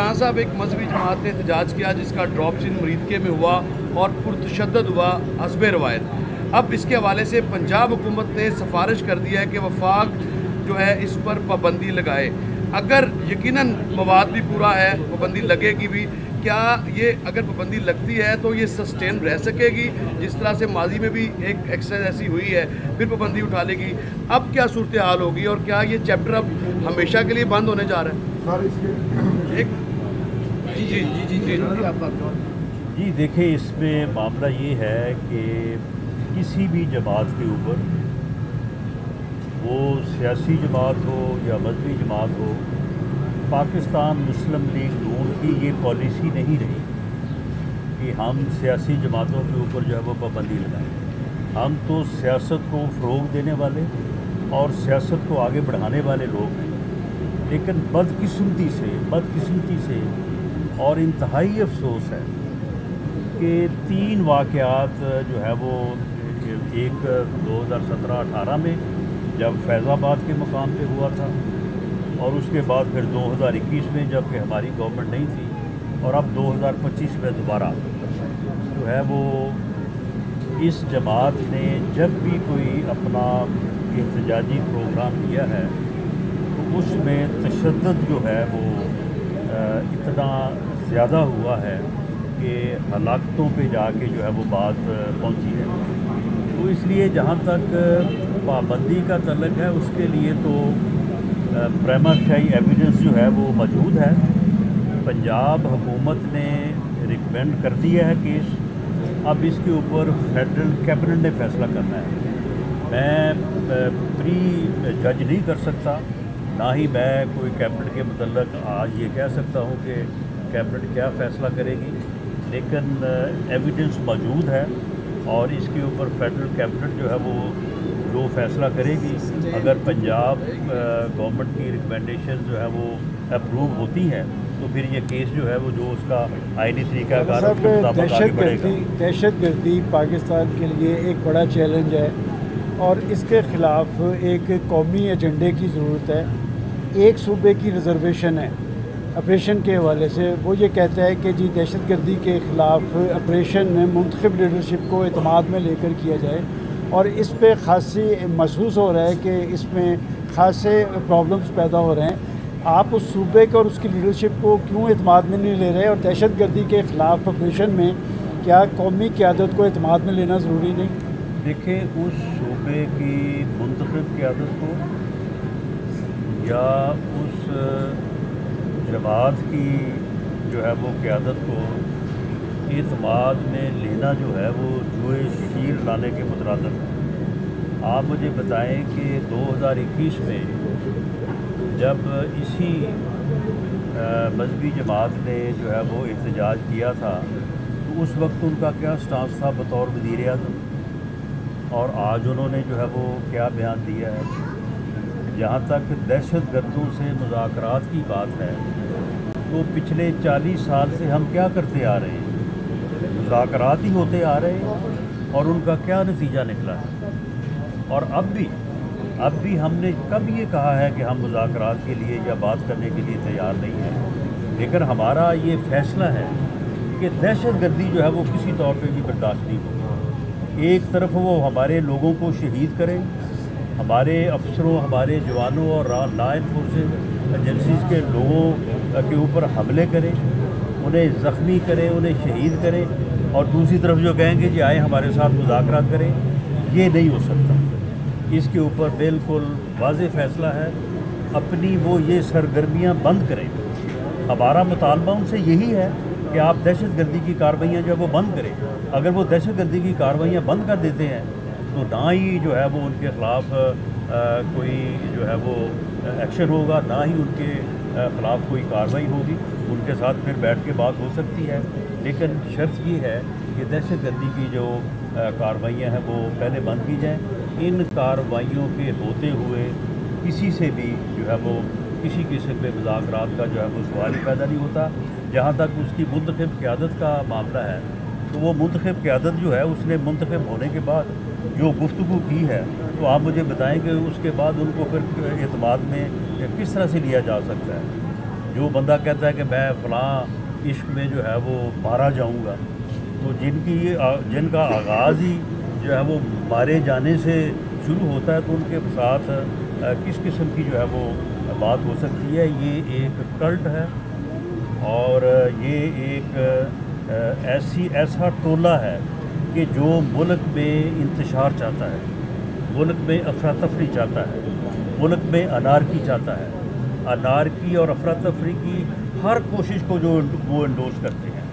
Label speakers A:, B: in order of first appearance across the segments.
A: खान साहब एक मजहबी जमात ने एहतजाज किया जिसका ड्रॉप सिंध मुरीदके में हुआ और पुरतशद्दुद हुआ हस्ब रवायत। अब इसके हवाले से पंजाब हुकूमत ने सिफारिश कर दिया है कि वफाक जो है इस पर पाबंदी लगाए। अगर यकीनन मवाद भी पूरा है, पाबंदी लगेगी भी, क्या ये अगर पाबंदी लगती है तो ये सस्टेन रह सकेगी? जिस तरह से माजी में भी एक एक्सरसाइज ऐसी हुई है, फिर पाबंदी उठा लेगी, अब क्या सूरत हाल होगी और क्या ये चैप्टर अब हमेशा के लिए बंद होने जा रहा है?
B: सर इसके
A: एक जी जी जी जी जी आप बात करें।
C: जी देखिए, इसमें मामला ये है कि किसी भी जमात के ऊपर, वो सियासी जमात हो या मजहबी जमात हो, पाकिस्तान मुस्लिम लीग नून की ये पॉलिसी नहीं रही कि हम सियासी जमातों के ऊपर जो है वो पाबंदी लगाएं। हम तो सियासत को फ़रोग़ देने वाले और सियासत को आगे बढ़ाने वाले लोग हैं, लेकिन बदकिस्मती से और इंतहाई अफसोस है कि 3 वाक़यात जो है वो, एक 2017-18 में जब फैज़ाबाद के मुकाम पे हुआ था, और उसके बाद फिर 2021 में जबकि हमारी गवर्नमेंट नहीं थी, और अब 2025 में दोबारा जो है वो इस जमात ने जब भी कोई अपना एहतजाजी प्रोग्राम किया है तो उसमें तशद्दुद जो है वो इतना ज़्यादा हुआ है कि हलाकतों पे जाके जो है वो बात पहुंची है। तो इसलिए जहाँ तक पाबंदी का तल्लुक़ है, उसके लिए तो प्राइमा फेसी एविडेंस जो है वो मौजूद है। पंजाब हुकूमत ने रिकमेंड कर दिया है केस, अब इसके ऊपर फेडरल कैबिनेट ने फ़ैसला करना है। मैं प्री जज नहीं कर सकता, ना ही मैं कोई कैबिनेट के मुतल्लिक़ आज ये कह सकता हूँ कि कैबिनेट क्या फ़ैसला करेगी, लेकिन एविडेंस मौजूद है और इसके ऊपर फेडरल कैबिनेट जो है वो जो फ़ैसला करेगी। अगर पंजाब गवर्नमेंट की रिकमेंडेशन जो है वो अप्रूव होती हैं तो फिर ये केस जो है वो जो उसका आईनी तरीक़ाकार है उसके मुताबिक आगे बढ़ेगा।
B: दहशतगर्दी पाकिस्तान के लिए एक बड़ा चैलेंज है और इसके ख़िलाफ़ एक कौमी एजेंडे की ज़रूरत है। एक सूबे की रिजर्वेशन है ऑपरेशन के हवाले से, वो ये कहता है कि जी दहशतगर्दी के ख़िलाफ़ ऑपरेशन मुंतखब लीडरशिप को एतमाद में लेकर किया जाए, और इस पे ख़ासी महसूस हो रहा है कि इसमें ख़ासे प्रॉब्लम्स पैदा हो रहे हैं। आप उस सूबे को और उसकी लीडरशिप को क्यों एतमाद में नहीं ले रहे, और दहशतगर्दी के ख़िलाफ़ ऑपरेशन में क्या कौमी क़यादत को एतमाद में लेना ज़रूरी नहीं?
C: देखिए, उस सूबे की मुंतखब क़यादत को या उस जमात की जो है वो क़यादत को एतमाद में लेना जो है वो जुए शीर लाने के मुतरादिफ है। आप मुझे बताएं कि 2021 में जब इसी मजहबी जमात ने जो है वो एहतजाज किया था तो उस वक्त उनका क्या स्टांस था बतौर वज़ीर आज़म, और आज उन्होंने जो है वो क्या बयान दिया है। जहाँ तक दहशतगर्दों से मुज़ाकरात की बात है तो पिछले 40 साल से हम क्या करते आ रहे हैं, मुज़ाकरात ही होते आ रहे हैं, और उनका क्या नतीजा निकला है। और अब भी हमने कब ये कहा है कि हम मुज़ाकरात के लिए या बात करने के लिए तैयार नहीं हैं, लेकिन हमारा ये फ़ैसला है कि दहशतगर्दी जो है वो किसी तौर पे भी बर्दाश्त नहीं होगी। एक तरफ वो हमारे लोगों को शहीद करें, हमारे अफसरों, हमारे जवानों और लॉ एनफोर्सिंग एजेंसीज़ के लोगों के ऊपर हमले करें, उन्हें ज़ख्मी करें, उन्हें शहीद करें, और दूसरी तरफ जो कहेंगे कि आए हमारे साथ मुज़ाकरात करें, ये नहीं हो सकता। इसके ऊपर बिल्कुल वाज़ेह फ़ैसला है, अपनी वो ये सरगर्मियाँ बंद करें। हमारा मुतालबा उनसे यही है कि आप दहशतगर्दी की कार्रवाइयाँ जो है वो बंद करें। अगर वो दहशतगर्दी की कार्रवाइयाँ बंद कर देते हैं तो ना ही जो है वो उनके ख़िलाफ़ कोई जो है वो एक्शन होगा, ना ही उनके ख़िलाफ़ कोई कार्रवाई होगी। उनके साथ फिर बैठ के बात हो सकती है, लेकिन शर्त ये है कि दहशतगर्दी की जो कार्रवाइयाँ हैं वो पहले बंद की जाएँ। इन कार्रवाइयों के होते हुए किसी से भी जो है वो किसी किस्म के मुज़ाकरात का जो है वो सवाल ही पैदा नहीं होता। जहाँ तक उसकी मुंतखब क़यादत का मामला है तो वो मुंतखब क़यादत जो है उसने मुंतखब होने के बाद जो गुफ्तगू की है, तो आप मुझे बताएं कि उसके बाद उनको फिर एतमाद में किस तरह से लिया जा सकता है। जो बंदा कहता है कि मैं फ़लाँ इश्क में जो है वो मारा जाऊंगा, तो जिनका आगाज़ ही जो है वो मारे जाने से शुरू होता है, तो उनके साथ किस किस्म की जो है वो बात हो सकती है। ये एक कल्ट है और ये एक ऐसा टोला है कि जो मुल्क में इंतशार चाहता है, मुल्क में अफरा तफरी चाहता है, मुल्क में अनारकी चाहता है। अनारकी और अफरा तफरी की हर कोशिश को जो वो इंडोर्स करते हैं।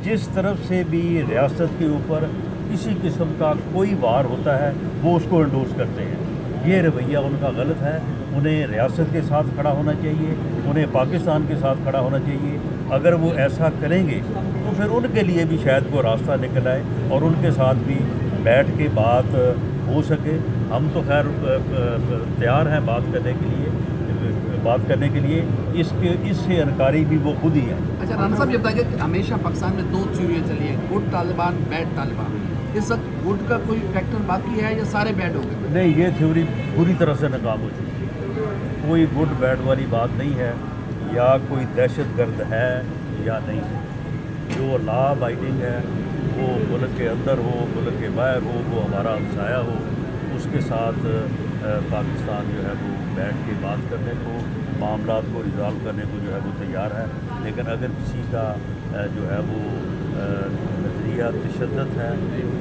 C: जिस तरफ से भी रियासत के ऊपर किसी किस्म का कोई वार होता है वो उसको इंडोर्स करते हैं। ये रवैया उनका गलत है। उन्हें रियासत के साथ खड़ा होना चाहिए, उन्हें पाकिस्तान के साथ खड़ा होना चाहिए। अगर वो ऐसा करेंगे तो फिर उनके लिए भी शायद वो रास्ता निकल आए और उनके साथ भी बैठ के बात हो सके। हम तो खैर तैयार हैं बात करने के लिए। इससे इनकारी भी वो खुद ही है।
D: अच्छा राना साहब, ये बताइए कि हमेशा पाकिस्तान में 2 थ्योरी चली है, गुड तालिबान, बैड तालिबान। इस वक्त गुड का कोई फैक्टर बाकी है या सारे बैड हो गए?
C: नहीं, ये थ्योरी पूरी तरह से नाकाम हो चुकी है। कोई गुड बैड वाली बात नहीं है, या कोई दहशत गर्द है या नहीं है। जो लॉ अबाइडिंग है वो मुल्क के अंदर हो, मुल्क के बाहर हो, वो हमारा हमसाया हो, उसके साथ पाकिस्तान जो है वो बैठ के बात करने को, मामलात को रिजॉल्व करने को जो है वो तैयार है। लेकिन अगर किसी का जो है वो नज़रिया तशद्दुद है,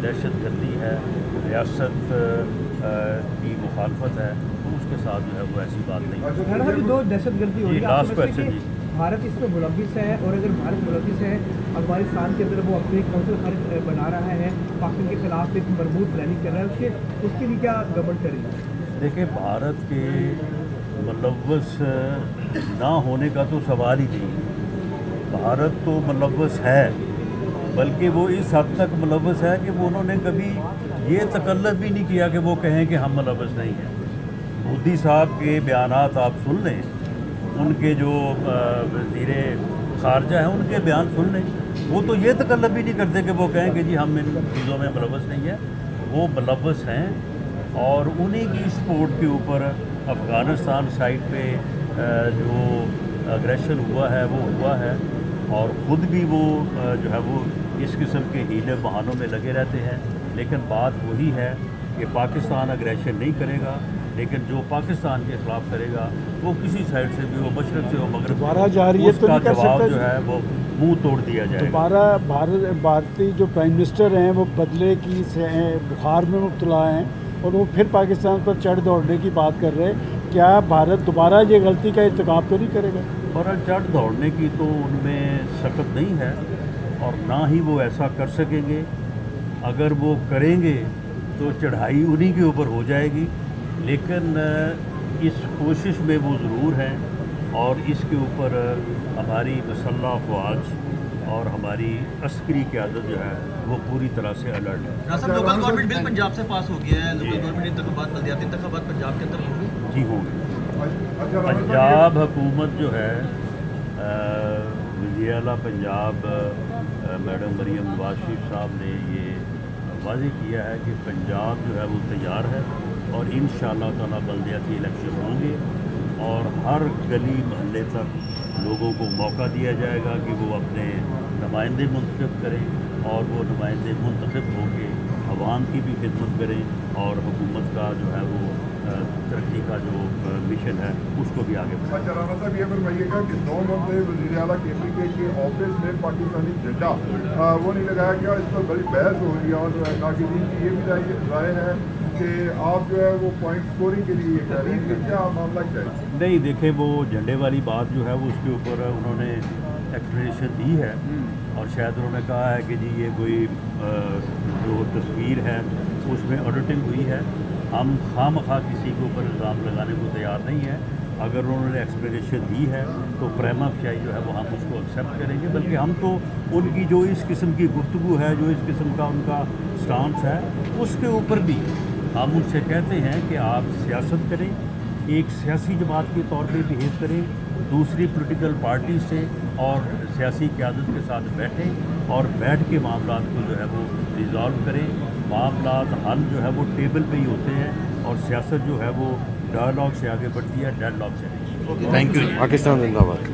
C: दहशत गर्दी है, रियासत की मुखालफत है, तो उसके साथ जो है वो ऐसी बात नहीं।
E: दो दहशत गर्दी हो रही है,
C: लास्ट क्वेश्चन जी।
E: भारत इसमें मुलविस है, और अगर भारत मुलविस है, अफगानिस्तान के अंदर वो अपनी कौंसिल खर्च बना रहा है, पाकिस्तान के खिलाफ एक मजबूत प्लानिंग कर रहा है, उसके लिए क्या गवर्नमेंट करेगी?
C: देखिए, भारत के मुलव्वस ना होने का तो सवाल ही नहीं। भारत तो मुलव्वस है, बल्कि वो इस हद तक मुलव्वस है कि वो उन्होंने कभी ये तकल्लुफ़ भी नहीं किया कि वो कहें कि हम मुलव्वस नहीं हैं। मोदी साहब के बयानात आप सुन लें, उनके जो वज़ीर ख़ारजा हैं उनके बयान सुन लें, वो तो ये तकल्लुफ़ भी नहीं करते कि वो कहें कि जी हम इन चीज़ों में मुलव्वस नहीं है। वो मुलव्वस हैं और उन्हीं की सपोर्ट के ऊपर अफ़गानिस्तान साइड पे जो अग्रेशन हुआ है वो हुआ है, और ख़ुद भी वो जो है वो इस किस्म के हीले बहानों में लगे रहते हैं। लेकिन बात वही है कि पाकिस्तान अग्रेशन नहीं करेगा, लेकिन जो पाकिस्तान के ख़िलाफ़ करेगा वो किसी साइड से भी हो, मशरक़ से हो, मगरब से हो, उसका जवाब जो है वो मुंह तोड़ दिया जाएगा।
B: दोबारा भारतीय जो प्राइम मिनिस्टर हैं वो बदले की बुखार में मुब्तला हैं और वो फिर पाकिस्तान पर चढ़ दौड़ने की बात कर रहे हैं। क्या भारत दोबारा ये गलती का इर्तिकाब तो नहीं करेगा?
C: और चढ़ दौड़ने की तो उनमें सकत नहीं है और ना ही वो ऐसा कर सकेंगे। अगर वो करेंगे तो चढ़ाई उन्हीं के ऊपर हो जाएगी, लेकिन इस कोशिश में वो ज़रूर हैं और इसके ऊपर हमारी मसल्ह अफ़वाज और हमारी अस्करी क़यादत जो है वो पूरी तरह से अलर्ट है।
D: लोकल गवर्नमेंट बिल पंजाब से पास हो गया है, लोकल गवर्नमेंट इंतखाबात, बल्दियाती इंतखाबात पंजाब के अंदर होंगे?
C: जी होंगे। पंजाब हुकूमत जो है, वज़ीर आला पंजाब मैडम मरियम नवाज शरीफ साहब ने ये वाज़ेह किया है कि पंजाब जो है वो तैयार है और इंशाअल्लाह ताला बल्दियाती इलेक्शन होंगे और हर गली मोहल्ले तक लोगों को मौका दिया जाएगा कि वो अपने नुमाइंदे मुंतखब करें और वो नुमाइंदे मुंतखब होकर अवाम की भी खिदमत करें और हुकूमत का जो है वो तरक्की का जो मिशन है उसको भी आगे बढ़ाएं।
F: अच्छा राना साहब, ये फरमाइएगा कि 9 मंथ वज़ीर आला KPK के ऑफिस में पाकिस्तानी झंडा वो नहीं लगाया गया, इस पर बड़ी बहस हो रही है और नाज़रीन की ये भी राय है कि आप जो है वो पॉइंट स्कोरिंग के लिए कह रहे हैं कि क्या मामला क्या है?
C: नहीं, देखें, वो झंडे वाली बात जो है वो उसके ऊपर उन्होंने एक्सप्लेनेशन दी है और शायद उन्होंने कहा है कि जी ये कोई जो तस्वीर है उसमें ऑडिटिंग हुई है। हम खामखा किसी के ऊपर इल्ज़ाम लगाने को तैयार नहीं है। अगर उन्होंने एक्सप्लेनेशन दी है तो प्रेमा फशाई जो है वो हम उसको एक्सेप्ट करेंगे, बल्कि हम तो उनकी जो इस किस्म की गुफ्तगू है, जो इस किस्म का उनका स्टांस है, उसके ऊपर भी हम उनसे कहते हैं कि आप सियासत करें, एक सियासी जमात के तौर पे बिहेव करें, दूसरी पॉलिटिकल पार्टी से और सियासी क़यादत के साथ बैठें और बैठ के मामलात को जो है वो रिज़ॉल्व करें। मामलात हल जो है वो टेबल पे ही होते हैं और सियासत जो है वो डायलॉग से आगे बढ़ती है, डेडलॉग से नहीं। تھینک یو جی.
G: پاکستان زندہ باد.